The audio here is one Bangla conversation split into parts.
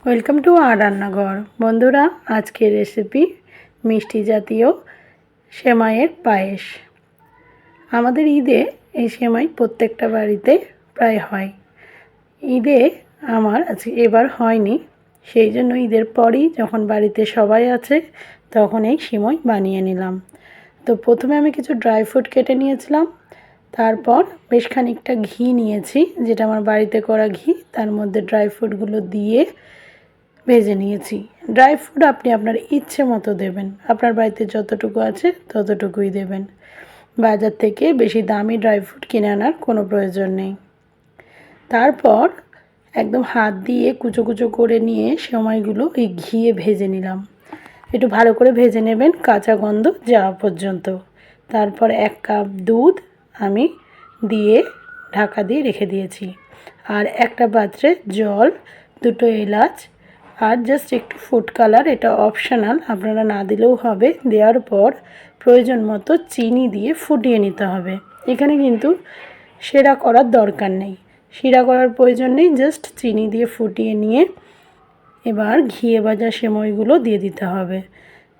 ওয়েলকাম টু আর রান্নাঘর। বন্ধুরা, আজকের রেসিপি মিষ্টি জাতীয় সেমাইয়ের পায়েস। আমাদের ঈদে এই সেমাই প্রত্যেকটা বাড়িতে প্রায় হয়। ঈদে আমার এবার হয়নি, সেই জন্য ঈদের পরই যখন বাড়িতে সবাই আছে তখন এই সেমাই বানিয়ে নিলাম। তো প্রথমে আমি কিছু ড্রাই ফ্রুট কেটে নিয়েছিলাম, তারপর বেশ খানিকটা ঘি নিয়েছি, যেটা আমার বাড়িতে করা ঘি, তার মধ্যে ড্রাই ফ্রুটগুলো দিয়ে ভেজে নিয়েছি। ড্রাই ফ্রুট আপনি আপনার ইচ্ছে মতো দেবেন, আপনার বাড়িতে যতটুকু আছে ততটুকুই দেবেন। বাজার থেকে বেশি দামি ড্রাই ফ্রুট কিনে আনার কোনো প্রয়োজন নেই। তারপর একদম হাত দিয়ে কুচো কুচো করে নিয়ে সেমাইগুলো এই ঘিয়ে ভেজে নিলাম। একটু ভালো করে ভেজে নেবেন কাঁচা গন্ধ যাওয়া পর্যন্ত। তারপর 1 কাপ দুধ আমি দিয়ে ঢাকা দিয়ে রেখে দিয়েছি, আর একটা পাত্রে জল, 2টো এলাচ, আর জাস্ট একটু ফুড কালার, এটা অপশনাল, আপনারা না দিলেও হবে। দেওয়ার পর প্রয়োজন মতো চিনি দিয়ে ফুটিয়ে নিতে হবে। এখানে কিন্তু সেরা করার দরকার নেই, শিরা করার প্রয়োজন নেই, জাস্ট চিনি দিয়ে ফুটিয়ে নিয়ে এবার ঘিয়ে ভাজা সেমাইগুলো দিয়ে দিতে হবে।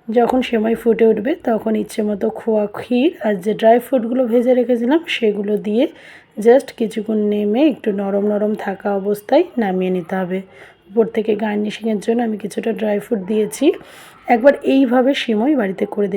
যখন সেমাই ফুটে উঠবে তখন ইচ্ছে মতো খোয়া ক্ষীর আর যে ড্রাই ফ্রুটগুলো ভেজে রেখেছিলাম সেগুলো দিয়ে জাস্ট কিছুক্ষণ নেমে একটু নরম নরম থাকা অবস্থায় নামিয়ে নিতে হবে। উপর থেকে গার্নিশিংয়ের জন্য আমি কিছুটা ড্রাই ফ্রুট দিয়েছি। একবার এইভাবে সেমাই বাড়িতে করে